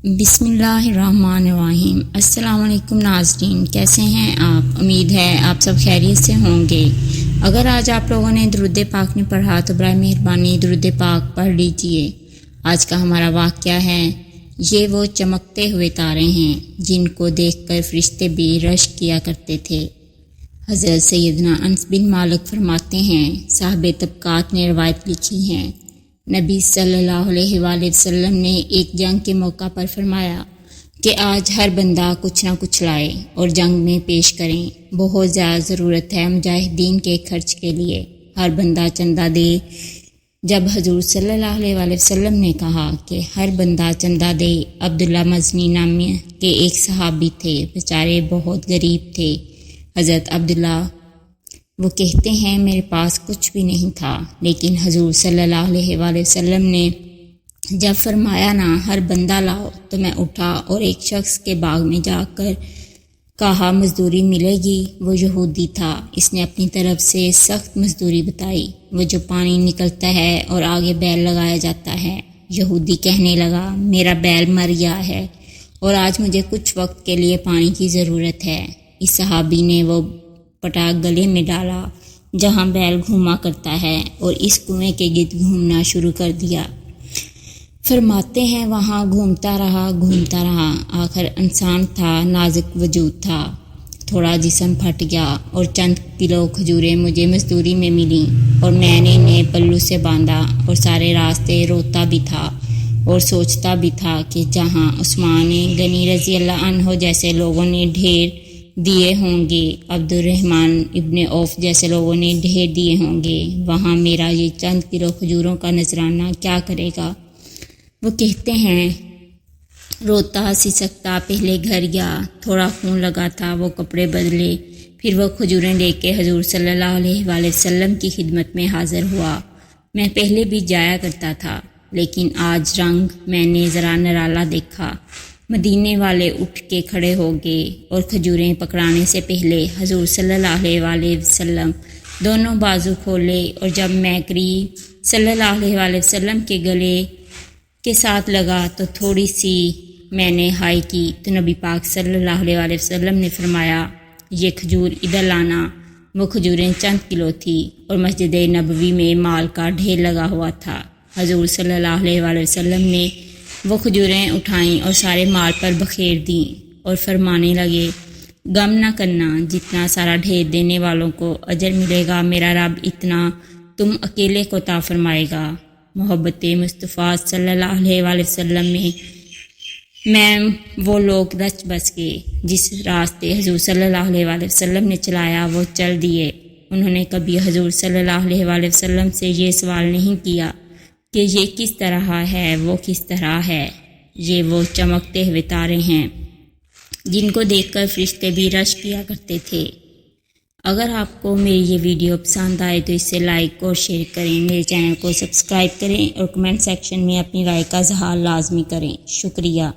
بسم اللہ الرحمن الرحیم۔ السلام علیکم ناظرین، کیسے ہیں آپ؟ امید ہے آپ سب خیریت سے ہوں گے۔ اگر آج آپ لوگوں نے درود پاک نہیں پڑھا تو برائے مہربانی درود پاک پڑھ لیجئے۔ آج کا ہمارا واقعہ ہے، یہ وہ چمکتے ہوئے تارے ہیں جن کو دیکھ کر فرشتے بھی رشک کیا کرتے تھے۔ حضرت سیدنا انس بن مالک فرماتے ہیں، صحابہ طبقات نے روایت لکھی ہیں، نبی صلی اللہ علیہ وآلہ وسلم نے ایک جنگ کے موقع پر فرمایا کہ آج ہر بندہ کچھ نہ کچھ لائے اور جنگ میں پیش کریں، بہت زیادہ ضرورت ہے مجاہدین کے خرچ کے لیے، ہر بندہ چندہ دے۔ جب حضور صلی اللہ علیہ وآلہ وسلم نے کہا کہ ہر بندہ چندہ دے، عبداللہ مزنی نامی کے ایک صحابی تھے، بیچارے بہت غریب تھے۔ حضرت عبداللہ وہ کہتے ہیں، میرے پاس کچھ بھی نہیں تھا، لیکن حضور صلی اللہ علیہ وآلہ وسلم نے جب فرمایا نا ہر بندہ لاؤ، تو میں اٹھا اور ایک شخص کے باغ میں جا کر کہا مزدوری ملے گی؟ وہ یہودی تھا، اس نے اپنی طرف سے سخت مزدوری بتائی، وہ جو پانی نکلتا ہے اور آگے بیل لگایا جاتا ہے۔ یہودی کہنے لگا، میرا بیل مر گیا ہے اور آج مجھے کچھ وقت کے لیے پانی کی ضرورت ہے۔ اس صحابی نے وہ پٹاخ گلے میں ڈالا جہاں بیل گھوما کرتا ہے اور اس کنویں کے گرد گھومنا شروع کر دیا۔ فرماتے ہیں وہاں گھومتا رہا، آخر انسان تھا، نازک وجود تھا، تھوڑا جسم پھٹ گیا اور چند کلو کھجوریں مجھے مزدوری میں ملیں اور میں نے انہیں پلو سے باندھا اور سارے راستے روتا بھی تھا اور سوچتا بھی تھا کہ جہاں عثمان غنی رضی اللہ عنہ جیسے لوگوں نے ڈھیر دیے ہوں گے، عبد الرحمن ابن عوف جیسے لوگوں نے ڈھیر دیے ہوں گے، وہاں میرا یہ چند کلو کھجوروں کا نذرانہ کیا کرے گا؟ وہ کہتے ہیں، روتا سسکتا پہلے گھر گیا، تھوڑا خون لگا تھا، وہ کپڑے بدلے، پھر وہ کھجوریں لے کے حضور صلی اللہ علیہ وآلہ وسلم کی خدمت میں حاضر ہوا۔ میں پہلے بھی جایا کرتا تھا، لیکن آج رنگ میں نے ذرا نرالا دیکھا۔ مدینے والے اٹھ کے کھڑے ہو گئے اور کھجوریں پکڑانے سے پہلے حضور صلی اللہ علیہ وآلہ وسلم دونوں بازو کھولے، اور جب میں قریب صلی اللہ علیہ وآلہ وسلم کے گلے کے ساتھ لگا تو تھوڑی سی میں نے ہائی کی تو نبی پاک صلی اللہ علیہ وآلہ وسلم نے فرمایا، یہ کھجور ادھر لانا۔ وہ کھجوریں چند کلو تھی اور مسجد نبوی میں مال کا ڈھیر لگا ہوا تھا۔ حضور صلی اللہ علیہ وآلہ وسلم نے وہ کھجوریں اٹھائیں اور سارے مال پر بکھیر دیں اور فرمانے لگے، غم نہ کرنا، جتنا سارا ڈھیر دینے والوں کو اجر ملے گا، میرا رب اتنا تم اکیلے کو عطا فرمائے گا۔ محبت مصطفیٰ صلی اللہ علیہ وآلہ وسلم میں وہ لوگ رچ بس گئے، جس راستے حضور صلی اللہ علیہ وآلہ وسلم نے چلایا وہ چل دیے۔ انہوں نے کبھی حضور صلی اللہ علیہ وآلہ وسلم سے یہ سوال نہیں کیا کہ یہ کس طرح ہے، وہ کس طرح ہے۔ یہ وہ چمکتے ہوئے تارے ہیں جن کو دیکھ کر فرشتے بھی رشک کیا کرتے تھے۔ اگر آپ کو میری یہ ویڈیو پسند آئے تو اسے لائک اور شیئر کریں، میرے چینل کو سبسکرائب کریں اور کمنٹ سیکشن میں اپنی رائے کا اظہار لازمی کریں۔ شکریہ۔